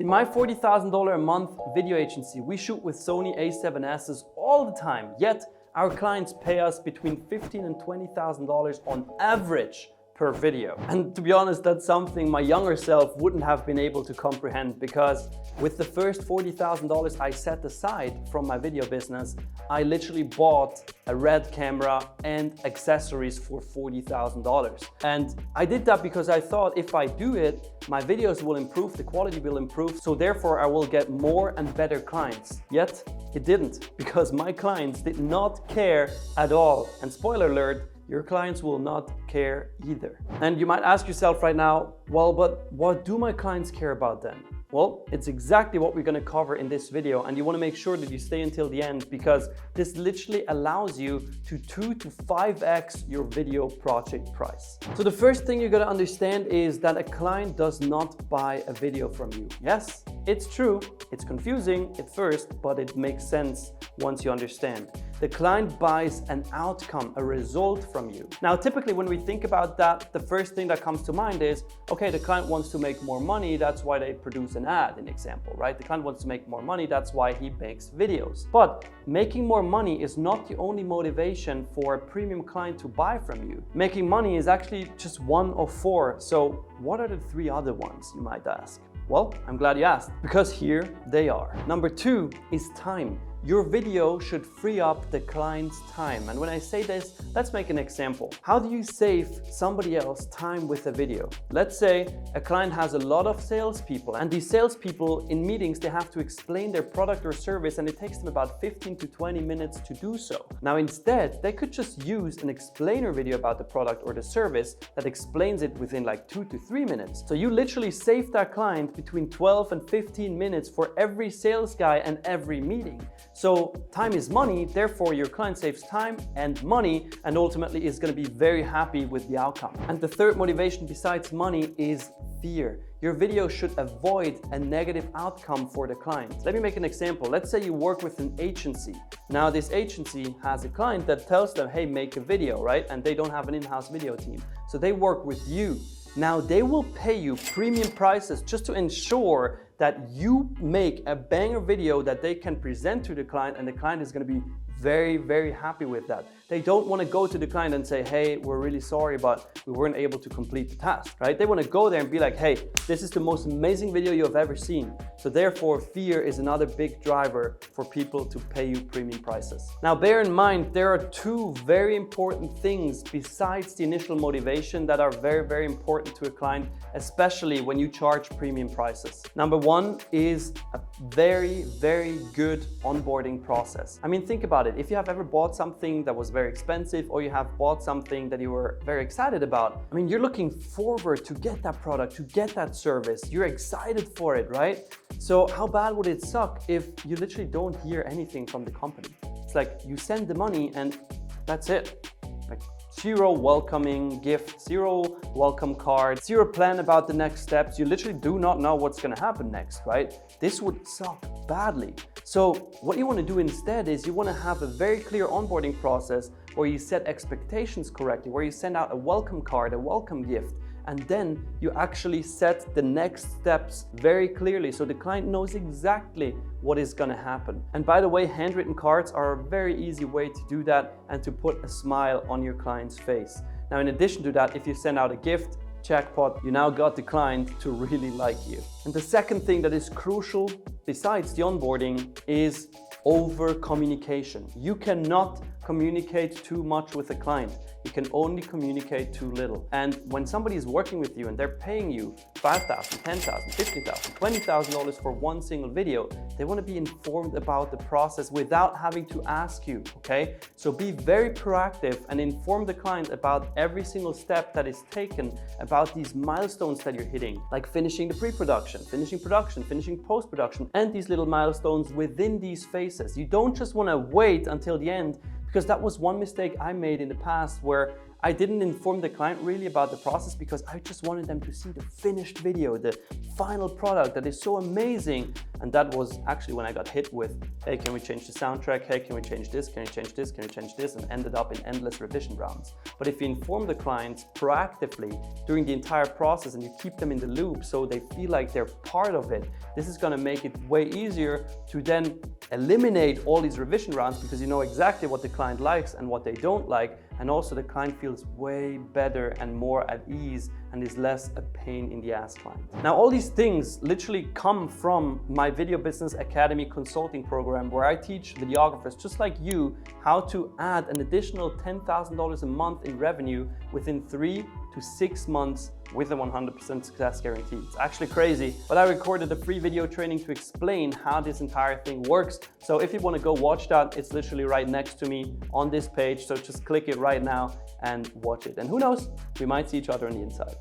In my $40,000 a month video agency, we shoot with Sony A7Ss all the time, yet our clients pay us between $15,000 and $20,000 on average per video. And to be honest, that's something my younger self wouldn't have been able to comprehend, because with the first $40,000 I set aside from my video business, I literally bought a Red camera and accessories for $40,000. And I did that because I thought if I do it, my videos will improve, the quality will improve, so therefore I will get more and better clients. Yet it didn't, because my clients did not care at all. And spoiler alert, your clients will not care either. And you might ask yourself right now, well, but what do my clients care about then? Well, it's exactly what we're going to cover in this video, and you want to make sure that you stay until the end, because this literally allows you to 2 to 5x your video project price. So the first thing you got to understand is that a client does not buy a video from you. Yes, it's true, it's confusing at first, but it makes sense once you understand. The client buys an outcome, a result from you. Now, typically when we think about that, the first thing that comes to mind is, okay, the client wants to make more money, that's why they produce an ad, an example, right? The client wants to make more money, that's why he makes videos. But making more money is not the only motivation for a premium client to buy from you. Making money is actually just one of 4. So what are the 3 other ones, you might ask? Well, I'm glad you asked, because here they are. Number 2 is time. Your video should free up the client's time. And when I say this, let's make an example. How do you save somebody else time with a video? Let's say a client has a lot of salespeople, and these salespeople in meetings, they have to explain their product or service, and it takes them about 15 to 20 minutes to do so. Now, instead, they could just use an explainer video about the product or the service that explains it within like 2 to 3 minutes. So you literally save that client between 12 and 15 minutes for every sales guy and every meeting. So time is money, therefore your client saves time and money, and ultimately is going to be very happy with the outcome. And the third motivation besides money is fear. Your video should avoid a negative outcome for the client. Let me make an example. Let's say you work with an agency. Now this agency has a client that tells them, hey, make a video, right? And they don't have an in-house video team. So they work with you. Now they will pay you premium prices just to ensure that you make a banger video that they can present to the client, and the client is going to be very, very happy with that. They don't want to go to the client and say, hey, we're really sorry, but we weren't able to complete the task, right? They want to go there and be like, hey, this is the most amazing video you have ever seen. So therefore, fear is another big driver for people to pay you premium prices. Now, bear in mind, there are 2 very important things besides the initial motivation that are very, very important to a client, especially when you charge premium prices. Number 1 is a very, very good onboarding process. I mean, think about it. If you have ever bought something that was very expensive, or you have bought something that you were very excited about, I mean, you're looking forward to get that product, to get that service. You're excited for it, right? So how bad would it suck if you literally don't hear anything from the company? It's like you send the money and that's it. Like 0 welcoming gift, 0 welcome card, 0 plan about the next steps. You literally do not know what's going to happen next, right? This would suck badly. So what you want to do instead is you want to have a very clear onboarding process where you set expectations correctly, where you send out a welcome card, a welcome gift, and then you actually set the next steps very clearly so the client knows exactly what is going to happen. And by the way, handwritten cards are a very easy way to do that and to put a smile on your client's face. Now, in addition to that, if you send out a gift, jackpot, you now got the client to really like you. And the second thing that is crucial besides the onboarding is over communication. You cannot communicate too much with a client. You can only communicate too little. And when somebody is working with you and they're paying you $5,000, $10,000, $50,000, $20,000 for one single video, they want to be informed about the process without having to ask you, okay? So be very proactive and inform the client about every single step that is taken, about these milestones that you're hitting, like finishing the pre-production, finishing production, finishing post-production, and these little milestones within these phases. You don't just want to wait until the end, because that was one mistake I made in the past, where I didn't inform the client really about the process because I just wanted them to see the finished video, the final product that is so amazing. And that was actually when I got hit with, hey, can we change the soundtrack? Hey, can we change this? Can you change this? Can you change this? And ended up in endless revision rounds. But if you inform the clients proactively during the entire process and you keep them in the loop so they feel like they're part of it, this is going to make it way easier to then eliminate all these revision rounds because you know exactly what the client likes and what they don't like. And also the client feels way better and more at ease and is less a pain in the ass client. Now, all these things literally come from my Video Business Academy consulting program where I teach videographers just like you how to add an additional $10,000 a month in revenue within 3 to 6 months with a 100% success guarantee. It's actually crazy, but I recorded a free video training to explain how this entire thing works. So if you want to go watch that, it's literally right next to me on this page. So just click it right now and watch it. And who knows, we might see each other on the inside.